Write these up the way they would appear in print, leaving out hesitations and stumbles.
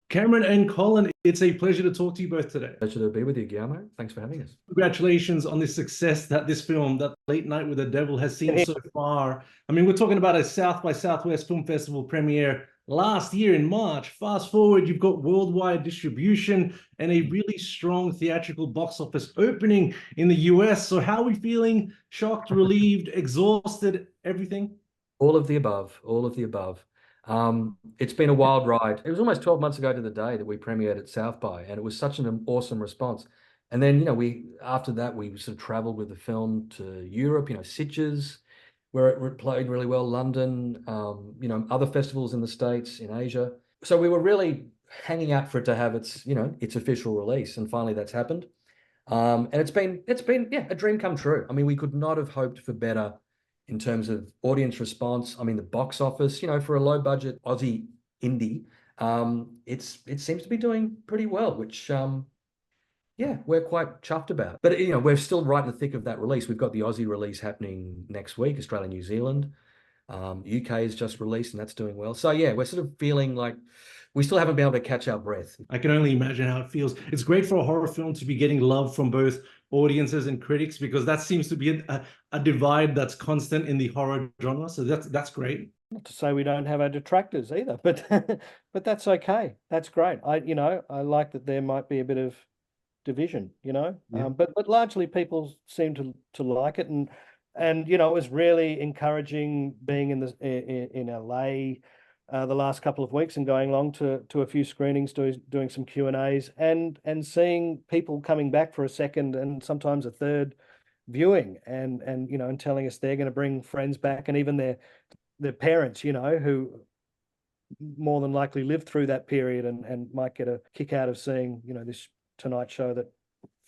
Cameron and Colin, it's a pleasure to talk to you both today. Pleasure to be with you, Guillermo. Thanks for having us. Congratulations on the success that this film, that Late Night with the Devil, has seen Yeah. so far. I mean, we're talking about a South by Southwest Film Festival premiere last year in March. Fast forward, you've got worldwide distribution and a really strong theatrical box office opening in the US. So how are we feeling? Shocked, relieved, exhausted, everything? All of the above, all of the above. It's been a wild ride. It was almost 12 months ago to the day that we premiered at South by, and it was such an awesome response. And then, after that, we sort of traveled with the film to Europe, Sitges, where it played really well, London, other festivals in the States, in Asia. So we were really hanging out for it to have its official release, and finally that's happened. And it's been a dream come true. I mean, we could not have hoped for better in terms of audience response. I mean, the box office, for a low budget Aussie indie, it seems to be doing pretty well, which we're quite chuffed about. But we're still right in the thick of that release. We've got the Aussie release happening next week, Australia, New Zealand. UK is just released and that's doing well. So yeah, we're sort of feeling like we still haven't been able to catch our breath. I can only imagine how it feels. It's great for a horror film to be getting love from both audiences and critics, because that seems to be a divide that's constant in the horror genre. So that's great. Not to say we don't have our detractors either, but but that's okay. That's great. I like that there might be a bit of division, Yeah. but largely people seem to like it, and it was really encouraging being in LA the last couple of weeks and going along to a few screenings, doing some Q&As, and seeing people coming back for a second and sometimes a third viewing, and telling us they're going to bring friends back, and even their parents, who more than likely lived through that period and might get a kick out of seeing, this Tonight Show that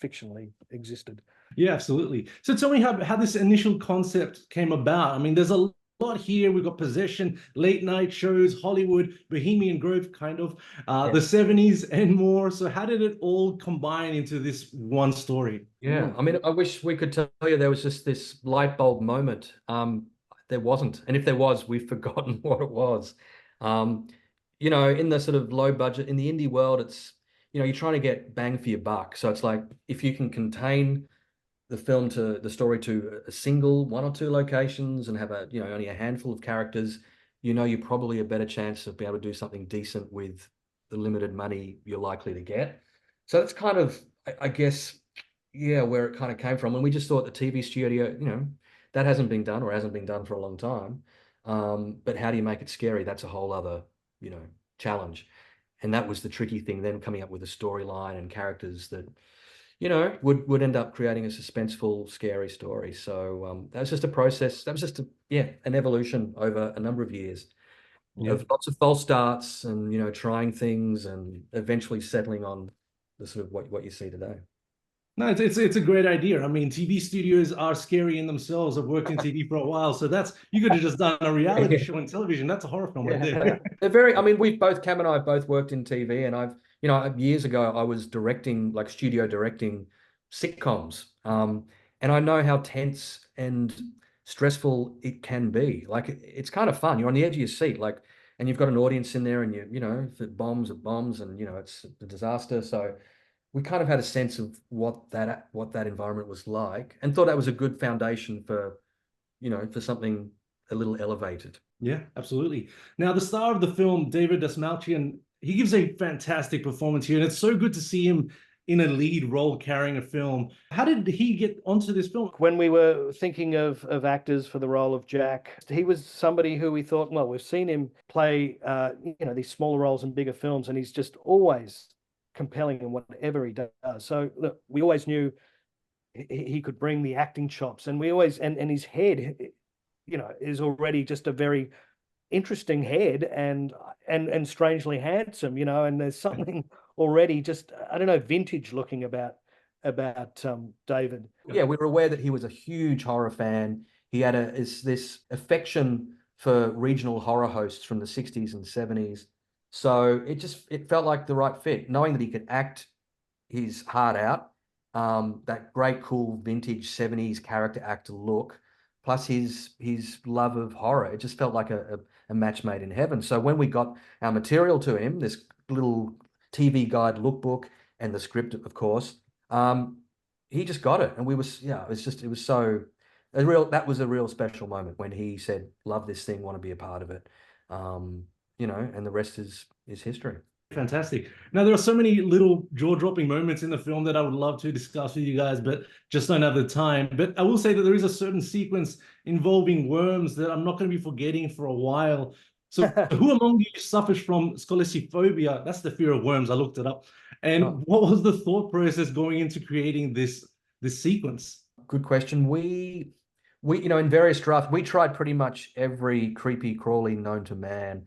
fictionally existed. Yeah, absolutely. So tell me how this initial concept came about. I mean, there's a lot here. We've got Possession, late night shows, Hollywood, Bohemian Grove, kind of, the 70s and more. So how did it all combine into this one story? Yeah, I mean, I wish we could tell you there was just this light bulb moment. There wasn't. And if there was, we've forgotten what it was. In the sort of low budget, in the indie world, it's, you're trying to get bang for your buck. So it's like, if you can contain the story to a single one or two locations and have only a handful of characters, you're probably a better chance of being able to do something decent with the limited money you're likely to get. So that's kind of, I guess, where it kind of came from. And we just thought the TV studio, that hasn't been done or hasn't been done for a long time. But how do you make it scary? That's a whole other, challenge. And that was the tricky thing, then coming up with a storyline and characters that, would end up creating a suspenseful, scary story. So that was just a process. That was just an evolution over a number of years of lots of false starts and, trying things and eventually settling on the sort of what you see today. No, it's a great idea. I mean, TV studios are scary in themselves. I've worked in TV for a while, so you could have just done a reality show on television. That's a horror film right there. They're very, I mean, Cam and I have both worked in TV, and years ago I was directing, like studio directing sitcoms. And I know how tense and stressful it can be. Like it's kind of fun. You're on the edge of your seat, and you've got an audience in there, and if it bombs, and it's a disaster. So we kind of had a sense of what that environment was like, and thought that was a good foundation for something a little elevated. Yeah, absolutely. Now, the star of the film, David Dastmalchian, he gives a fantastic performance here, and it's so good to see him in a lead role carrying a film. How did he get onto this film? When we were thinking of actors for the role of Jack, he was somebody who we thought, well, we've seen him play these smaller roles in bigger films, and he's just always compelling in whatever he does. So look, we always knew he could bring the acting chops, and we always and his head, is already just a very interesting head and strangely handsome, and there's something already just, I don't know, vintage looking about David. Yeah, we were aware that he was a huge horror fan. He had this affection for regional horror hosts from the 60s and 70s. So it felt like the right fit, knowing that he could act his heart out, that great, cool, vintage 70s character actor look, plus his love of horror. It just felt like a match made in heaven. So when we got our material to him, this little TV guide lookbook and the script, of course. He just got it, and we was yeah, it was so a real that was a real special moment when he said, "Love this thing, want to be a part of it." You know, and the rest is history. Fantastic. Now, there are so many little jaw-dropping moments in the film that I would love to discuss with you guys, but just don't have the time. But I will say that there is a certain sequence involving worms that I'm not going to be forgetting for a while. So who among you suffers from scolisophobia? That's the fear of worms. I looked it up. And what was the thought process going into creating this sequence? Good question. We you know, in various drafts, we tried pretty much every creepy crawly known to man.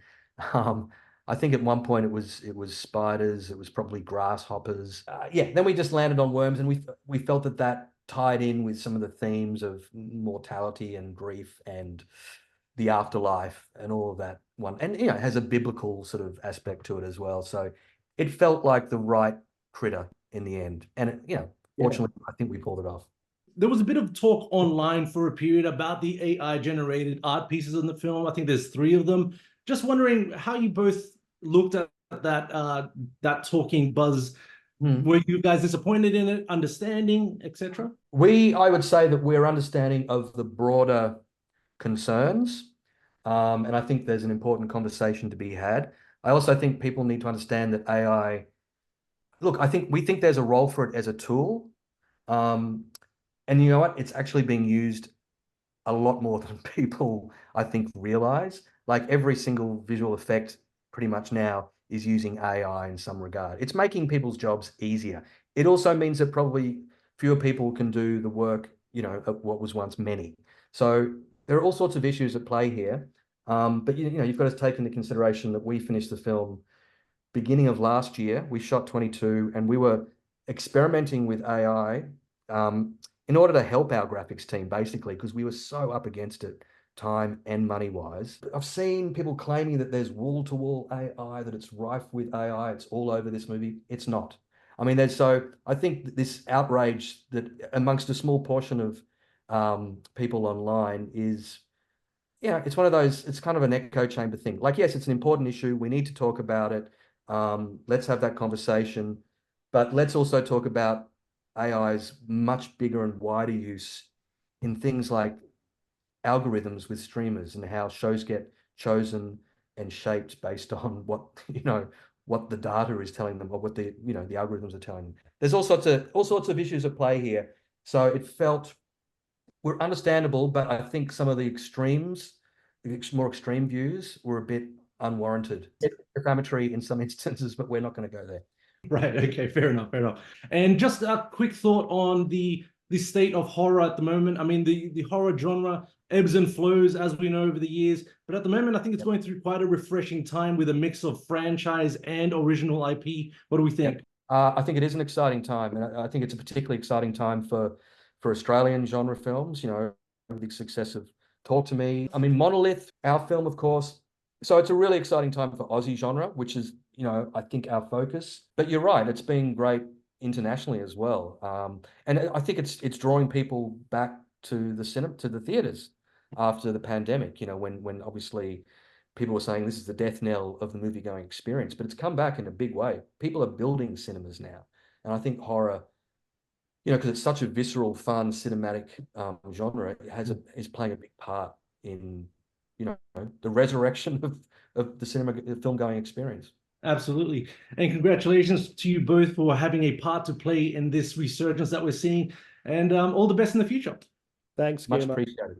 I think at one point it was spiders, it was probably grasshoppers. Yeah, then we just landed on worms, and we felt that tied in with some of the themes of mortality and grief and the afterlife and all of that one. And you know, it has a biblical sort of aspect to it as well. So it felt like the right critter in the end. And it, you know, fortunately, I think we pulled it off. There was a bit of talk online for a period about the AI generated art pieces in the film. I think there's 3 of them. Just wondering how you both looked at that talking buzz. Were you guys disappointed in it, understanding, etc.? I would say that we're understanding of the broader concerns, and I think there's an important conversation to be had. I also think people need to understand that AI, look, we think there's a role for it as a tool, and you know what? It's actually being used a lot more than people, I think, realize. Like every single visual effect pretty much now is using AI in some regard. It's making people's jobs easier. It also means that probably fewer people can do the work, you know, of what was once many. So there are all sorts of issues at play here. But you know, you've got to take into consideration that we finished the film beginning of last year. We shot 22, and we were experimenting with AI in order to help our graphics team, basically, because we were so up against it, time and money-wise. I've seen people claiming that there's wall-to-wall AI, that it's rife with AI, it's all over this movie. It's not. I mean, I think this outrage that amongst a small portion of people online is, yeah, it's one of those, it's kind of an echo chamber thing. Like, yes, it's an important issue. We need to talk about it. Let's have that conversation. But let's also talk about AI's much bigger and wider use in things like algorithms with streamers and how shows get chosen and shaped based on what, you know, what the data is telling them, or what the, you know, the algorithms are telling them. There's all sorts of issues at play here. So it felt, we're understandable, but I think some of the extremes, the more extreme views were a bit unwarranted. It's defamatory in some instances, but we're not going to go there. Right. Okay. Fair enough. Fair enough. And just a quick thought on the state of horror at the moment. I mean, the horror genre ebbs and flows, as we know, over the years. But at the moment, I think it's going through quite a refreshing time with a mix of franchise and original IP. What do we think? I think it is an exciting time, and I think it's a particularly exciting time for Australian genre films. You know, with the success of Talk to Me. I mean, Monolith, our film, of course. So it's a really exciting time for Aussie genre, which is, you know, I think our focus. But you're right, it's been great internationally as well. And I think it's drawing people back to the cinema, to the theaters after the pandemic, you know, when obviously people were saying this is the death knell of the movie going experience, but it's come back in a big way. People are building cinemas now. And I think horror, you know, because it's such a visceral, fun, cinematic genre, it is playing a big part in, you know, the resurrection of the film going experience. Absolutely. And congratulations to you both for having a part to play in this resurgence that we're seeing. And all the best in the future. Thanks, Much Guillermo. appreciated.